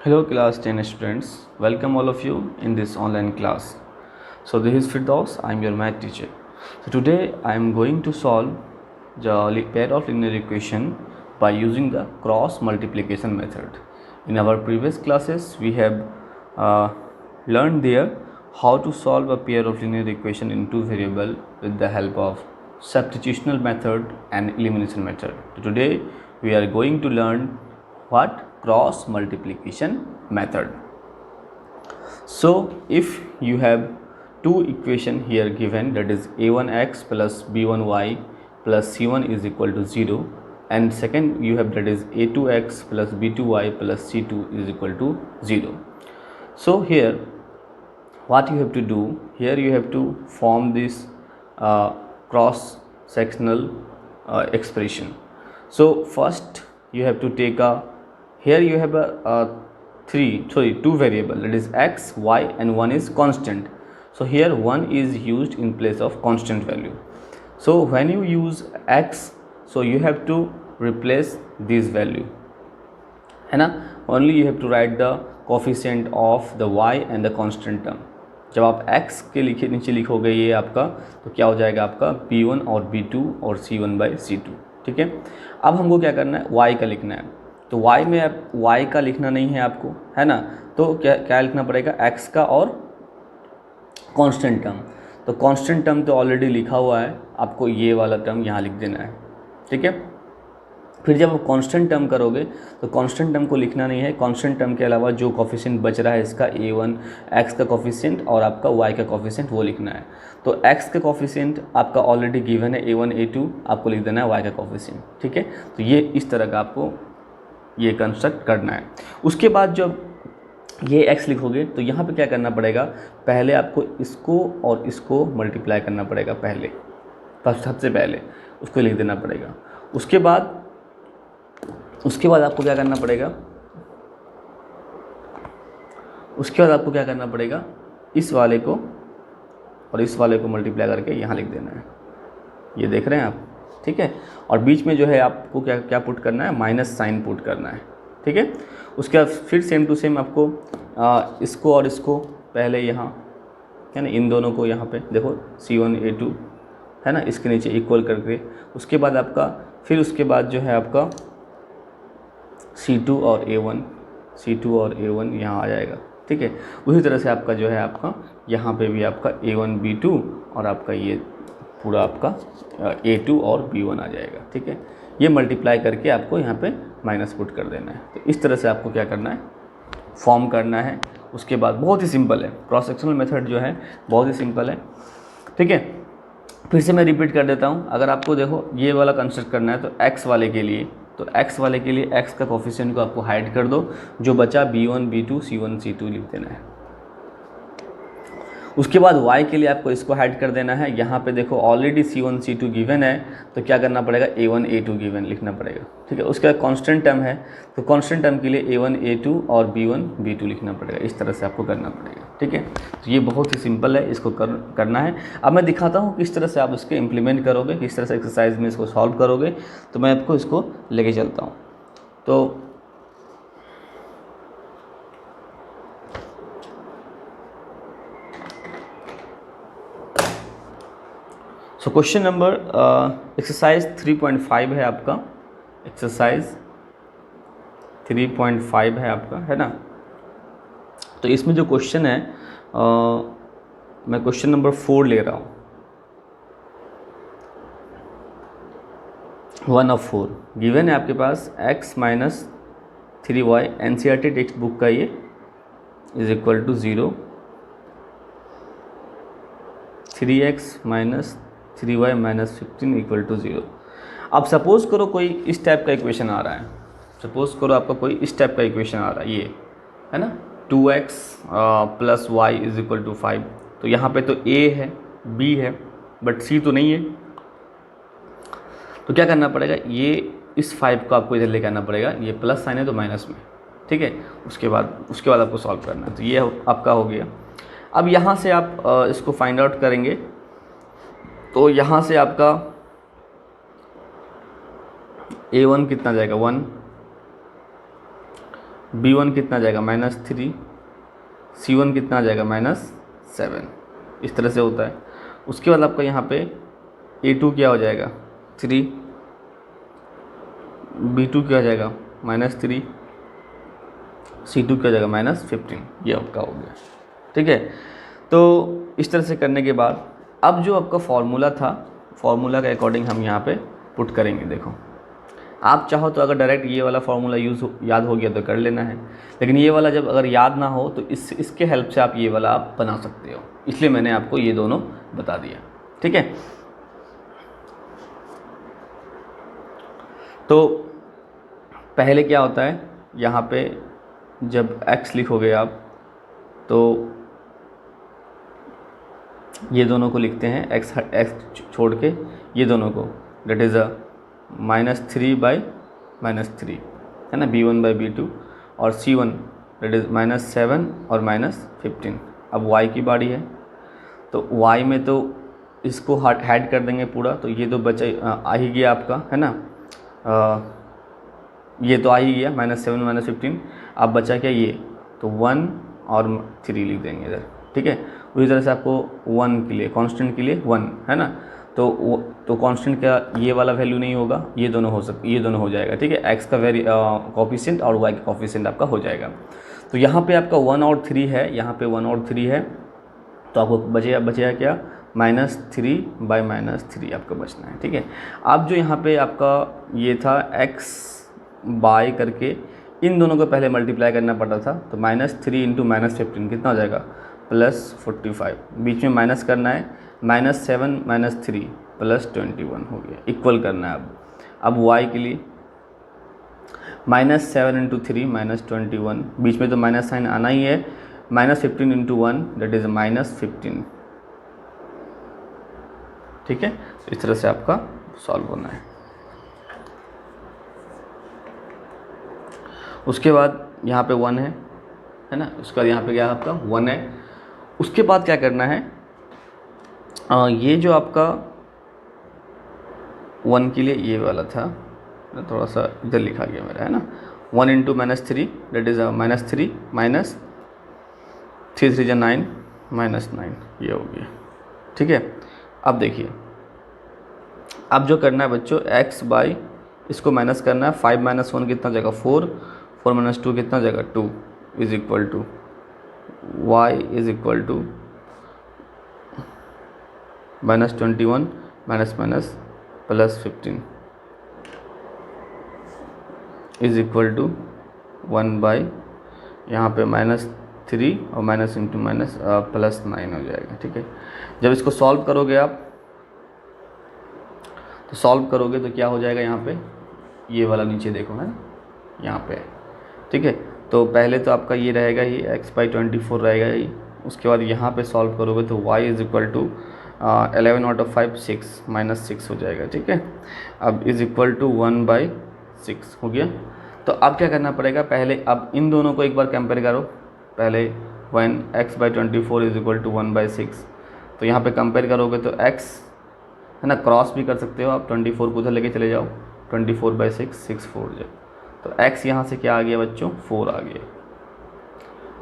Hello class 10 students, welcome all of you in this online class. So this is Firdaus, I am your math teacher. So today I am going to solve the pair of linear equation by using the cross multiplication method. In our previous classes we have learned there how to solve a pair of linear equation in two variable with the help of substitutional method and elimination method. So today we are going to learn what cross multiplication method. So if you have two equation here given, that is a1x plus b1y plus c1 is equal to 0, and second you have that is a2x plus b2y plus c2 is equal to 0. So here what you have to do, here you have to form this cross sectional expression. So first you have to take a, here you have two variable, that is x, y, and one is constant. So here one is used in place of constant value. So when you use x, so you have to replace this value, है ना. Only you have to write the coefficient of the y and the constant term. जब आप x के नीचे लिखोगे ये आपका, तो क्या हो जाएगा आपका b1 और b2 और c1/c2. ठीक है. अब हमको क्या करना है, y का लिखना है. तो y में अब y का लिखना नहीं है आपको, है ना. तो क्या लिखना पड़ेगा, x का और कांस्टेंट टर्म. तो कांस्टेंट टर्म तो ऑलरेडी लिखा हुआ है, आपको ये वाला टर्म यहाँ लिख देना है. ठीक है. फिर जब आप कांस्टेंट टर्म करोगे तो कांस्टेंट टर्म को लिखना नहीं है. कांस्टेंट टर्म के अलावा जो कोफिशिएंट बच रहा है इसका a1 x का कोफिशिएंट और आपका y का कोफिशिएंट वो लिखना है. तो x का कोफिशिएंट आपका ऑलरेडी गिवन है a1 a2, आपको लिख देना है y का कोफिशिएंट. ठीक है. तो ये इस तरह का आपको ये कंस्ट्रक्ट करना है. उसके बाद जब ये x लिखोगे तो यहाँ पे क्या करना पड़ेगा, पहले आपको इसको और इसको मल्टीप्लाई करना पड़ेगा. पहले सबसे पहले उसको लिख देना पड़ेगा. उसके बाद आपको क्या करना पड़ेगा, इस वाले को और इस वाले को मल्टीप्लाई करके यहाँ लिख देना है. ये देख रहे हैं आप. ठीक है. और बीच में जो है आपको क्या पुट करना है, माइनस साइन पुट करना है. ठीक है. उसके बाद फिर सेम टू सेम आपको इसको और इसको पहले यहाँ, है ना, इन दोनों को यहाँ पे देखो c1 a2, है ना, इसके नीचे इक्वल करके. उसके बाद आपका फिर उसके बाद जो है आपका c2 और a1 यहाँ आ जाएगा. ठीक है. उसी तरह से आपका जो है आपका यहाँ पे भी आपका a1 b2 और आपका ये पूरा आपका a2 और b1 आ जाएगा. ठीक है. ये मल्टीप्लाई करके आपको यहाँ पे माइनस पुट कर देना है. तो इस तरह से आपको क्या करना है, फॉर्म करना है. उसके बाद बहुत ही सिंपल है, क्रॉस सेक्शनल मेथड जो है बहुत ही सिंपल है. ठीक है. फिर से मैं रिपीट कर देता हूँ. अगर आपको देखो ये वाला कंस्ट्रक्ट करना है तो x वाले के लिए x का कोफिशिएंट को आपको हाइड कर दो, जो बचा b1 b2 c1 c2 लिख देना है. उसके बाद y के लिए आपको इसको हाइड कर देना है. यहाँ पे देखो ऑलरेडी c1 c2 गिवन है, तो क्या करना पड़ेगा, a1 a2 गिवन लिखना पड़ेगा. ठीक है. उसके बाद कांस्टेंट टर्म है, तो कांस्टेंट टर्म के लिए a1 a2 और b1 b2 लिखना पड़ेगा. इस तरह से आपको करना पड़ेगा. ठीक है. तो ये बहुत ही सिंपल है, इसको करना है. अब मैं दिखाता हूँ किस तरह से आप इसको इम्प्लीमेंट करोगे, किस तरह से एक्सरसाइज में इसको सॉल्व करोगे. तो मैं आपको इसको लेके चलता हूँ. तो क्वेश्चन नंबर एक्सरसाइज 3.5 है आपका. एक्सरसाइज 3.5 है आपका, है ना. तो इसमें जो क्वेश्चन है मैं क्वेश्चन नंबर 4 ले रहा हूँ, 1 of 4 गिवन है आपके पास. x minus 3y NCERT text book का ये is equal to 0, 3x minus 3y minus 15 equal to 0. अब सपोज़ करो कोई इस टाइप का इक्वेशन आ रहा है. सपोज़ करो आपका कोई इस टाइप का इक्वेशन आ रहा है, ये है ना, 2x plus y is equal to 5. तो यहाँ पे तो a है, b है, बट c तो नहीं है. तो क्या करना पड़ेगा, ये इस 5 को आपको इधर लेके आना पड़ेगा. ये प्लस साइन है तो माइनस में. ठीक है. उसके बाद आपको सॉल्व करना है. तो ये आपका हो गया. अब यहाँ से आप इसको फाइंड आउट करेंगे. तो यहाँ से आपका a1 कितना जाएगा, 1, B1 कितना आ जाएगा -3, C1 कितना आ जाएगा -7, इस तरह से होता है। उसके बाद आपका यहाँ पे A2 क्या हो जाएगा 3, B2 क्या हो जाएगा -3, C2 क्या हो जाएगा -15, ये आपका हो गया। ठीक है, तो इस तरह से करने के बाद अब जो आपका फॉर्मूला था, फॉर्मूला के अकॉर्डिंग हम यहाँ पे पुट करेंगे। देखो आप चाहो तो अगर डायरेक्ट ये वाला फार्मूला याद हो गया तो कर लेना है, लेकिन ये वाला जब अगर याद ना हो तो इसके हेल्प से आप ये वाला आप बना सकते हो, इसलिए मैंने आपको ये दोनों बता दिया। ठीक है, तो पहले क्या होता है, यहाँ पे जब x लिखोगे आप तो ये दोनों को लिखते हैं x छोड़ के, ये दोनों को, डेट इज़ -3/-3 है ना, B1/B2, और C1 डेट इज़ -7 और -15। अब y की बारी है, तो y में तो इसको ऐड कर देंगे पूरा, तो ये तो बचा आ ही गया आपका, है ना, ये तो आ ही गया -7 -15। अब बचा क्या ये, तो 1 और 3 लिख देंगे इधर। ठीक है, उसी तरह से आपको 1 के लिए, कांस्टेंट के लिए 1 है ना, तो कांस्टेंट का ये वाला वैल्यू नहीं होगा, ये दोनों हो जाएगा। ठीक है, x का कोफिशिएंट और y का कोफिशिएंट आपका हो जाएगा। तो यहाँ पे आपका 1 और 3 है, यहाँ पे 1 और 3 है, तो आपको बचेगा क्या, -3/-3 आपका बचना है। ठीक है, अब जो यहाँ पे आपका ये था x बाय करके इन दोनों को पहले मल्टीप्लाई करना पड़ता था, तो -3 × -15 कितना हो जाएगा +45, बीच में माइनस करना है, -7 -3 +21 हो गया, इक्वल करना है। अब y के लिए -7 × 3 -21, बीच में तो माइनस साइन आना ही है, -15 × 1 दैट इज़ -15। ठीक है, इस तरह से आपका सॉल्व होना है। उसके बाद यहाँ पे 1 है ना, उसके बाद यहाँ पे क्या है आपका 1 है। उसके बाद क्या करना है, ये जो आपका 1 के लिए ये वाला था, थोड़ा सा इधर लिखा गया मेरा, है ना, 1 × -3 दैट इज़ -3 -3 3 9 -9, ये हो गया। ठीक है, अब देखिए, अब जो करना है बच्चों, x बाई इसको माइनस करना है, 5 - 1 कितना जाएगा 4, 4 - 2 कितना जाएगा 2, is equal to y is equal to -21 +15 is equal to 1/, यहाँ पे -3 और माइनस इंटू माइनस +9 हो जाएगा। ठीक है, जब इसको सॉल्व करोगे आप, तो सॉल्व करोगे तो क्या हो जाएगा, यहाँ पे ये वाला नीचे देखो है यहाँ पे। ठीक है, तो पहले तो आपका ये रहेगा ही x/24 रहेगा ही, उसके बाद यहाँ पे सॉल्व करोगे तो y is equal to 11 out of 5 6 -6 हो जाएगा। ठीक है, अब इज इक्वल टू 1/6 हो गया। तो अब क्या करना पड़ेगा, पहले अब इन दोनों को एक बार कंपेयर करो, पहले 1 x/24 इज इक्वल टू 1/6, तो यहाँ पे कंपेयर करोगे तो x है ना, क्रॉस भी कर सकते हो आप, 24 को उधर लेके चले जाओ, 24/6 6 4 जाए, तो x यहाँ से क्या आ गया बच्चों 4 आ गया।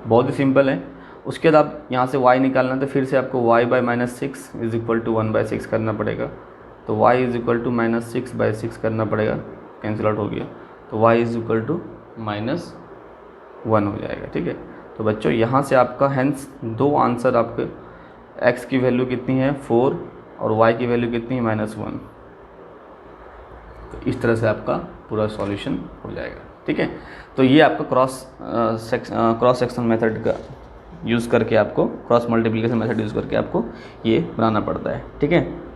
बहुत ही सिंपल है। उसके बाद आप यहाँ से y निकालना, तो फिर से आपको y/-6 इज इक्वल टू 1/6 करना पड़ेगा, तो y इज इक्वल टू -6/6 करना पड़ेगा, कैंसिल आउट हो गया, तो y इज इक्वल टू -1 हो जाएगा। ठीक है, तो बच्चों यहाँ से आपका हैंस दो आंसर, आपके x की वैल्यू कितनी है 4 और y की वैल्यू कितनी है -1, तो इस तरह से आपका पूरा सॉल्यूशन हो जाएगा। ठीक है, तो ये आपका क्रॉस सेक्शन मेथड का यूज़ करके, आपको क्रॉस मल्टीप्लिकेशन मेथड यूज़ करके आपको ये बनाना पड़ता है। ठीक है,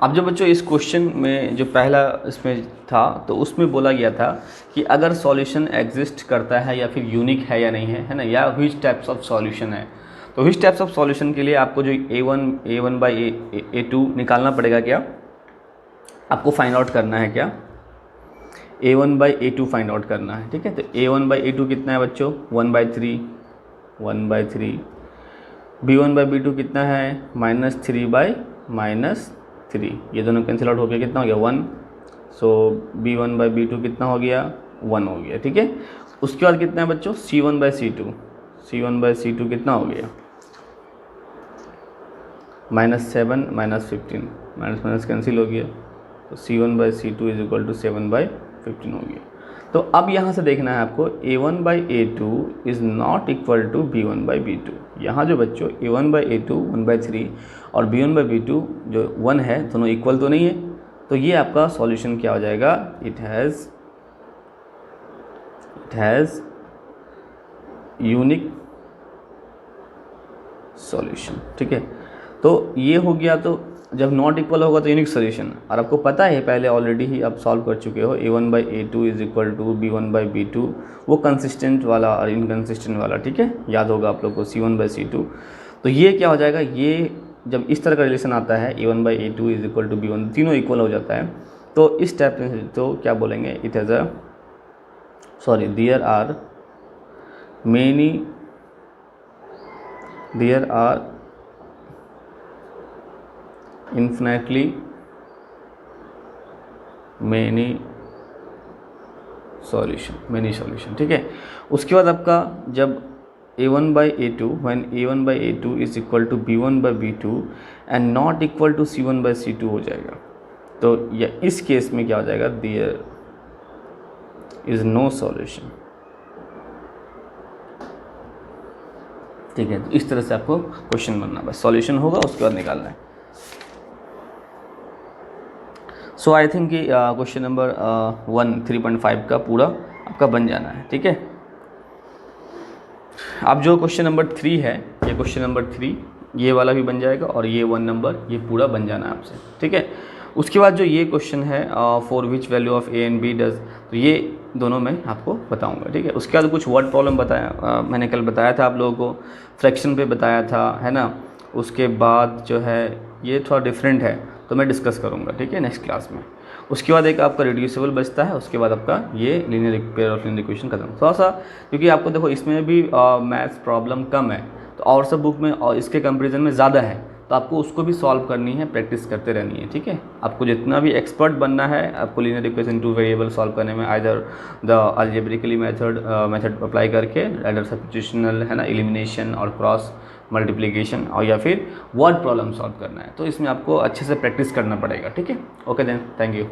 अब जो बच्चों इस क्वेश्चन में जो पहला इसमें था, तो उसमें बोला गया था कि अगर सॉल्यूशन एग्जिस्ट करता है या फिर यूनिक है या नहीं है ना, या व्हिच टाइप्स ऑफ सॉल्यूशन है। तो व्हिच टाइप्स ऑफ सॉल्यूशन के लिए आपको जो a1/a2 निकालना पड़ेगा, क्या आपको फाइंड आउट करना है, क्या a1/a2 फाइंड आउट करना है। ठीक है, तो a1/a2 कितना है बच्चों 1/3 b1/b2 कितना है -3/-3, ये दोनों कैंसिल आउट हो गया, कितना हो गया 1। सो b1/b2 कितना हो गया 1 हो गया, ठीक है। उसके बाद कितना है बच्चों c1/c2, c1/c2 कितना हो गया -7 -15, माइनस कैंसिल हो गया, तो c1/c2 इज इक्वल टू 7/15 हो गया। तो अब यहाँ से देखना है आपको a1/a2 is not equal to b1/b2। यहाँ जो बच्चों a1/a2 1/3 और b1/b2 जो 1 है, दोनों इक्वल तो नहीं है, तो ये आपका सॉल्यूशन क्या हो जाएगा, इट हैज़ यूनिक सॉल्यूशन, ठीक है। तो ये हो गया, तो जब नॉट इक्वल होगा तो यूनिक सोल्यूशन, और आपको पता है पहले ऑलरेडी ही आप सॉल्व कर चुके हो a1/a2 is equal to b1/b2, वो कंसिस्टेंट वाला और इनकंसिस्टेंट वाला, ठीक है, याद होगा आप लोग को c1/c2। तो ये क्या हो जाएगा, ये जब इस तरह का रिलेशन आता है a1/a2 is equal to b1, तीनों इक्वल हो जाता है, तो इस टाइप में तो क्या बोलेंगे, it has a there are infinitely many solution, ठीक है। उसके बाद आपका जब a1/a2 when a1/a2 is equal to b1/b2 and not equal to c1/c2 हो जाएगा, तो या इस केस में क्या हो जाएगा, there is no solution, ठीक है। तो इस तरह से आपको क्वेश्चन बनना, बस सॉल्यूशन होगा उसके बाद निकालना है। सो आई थिंक कि क्वेश्चन नंबर 3.5 का पूरा आपका बन जाना है, ठीक है। अब जो क्वेश्चन नंबर 3 है, ये क्वेश्चन नंबर 3 ये वाला भी बन जाएगा, और ये 1 नंबर ये पूरा बन जाना है आपसे, ठीक है। उसके बाद जो ये क्वेश्चन है for which value of a and b does, तो ये दोनों मैं आपको बताऊंगा, ठीक है। उसके बाद कुछ वर्ड प्रॉब्लम बताया, मैंने कल बताया था आप लोगों को, फ्रैक्शन पे बताया था, है ना। उसके बाद जो है ये थोड़ा डिफरेंट है, तो मैं डिस्कस करूंगा, ठीक है, नेक्स्ट क्लास में। उसके बाद एक आपका रिड्यूसिबल बचता है, उसके बाद आपका ये linear pair of linear equation खत्म। थोड़ा सा क्योंकि आपको देखो इसमें भी मैथ्स प्रॉब्लम कम है, तो और सब बुक में और इसके कंपेरिजन में ज़्यादा है, तो आपको उसको भी सॉल्व करनी है, प्रैक्टिस करते रहनी है, ठीक है। आपको जितना भी एक्सपर्ट बनना है, आपको लीनियर इक्वेशन 2 वेरिएबल सॉल्व करने में, either the algebraically method apply करके, आइदर सब्स्टिट्यूशनल, है ना, एलिमिनेशन और क्रॉस मल्टीप्लिकेशन, और या फिर वर्ड प्रॉब्लम सॉल्व करना है, तो इसमें आपको अच्छे से प्रैक्टिस करना पड़ेगा, ठीक है। Okay then, thank you.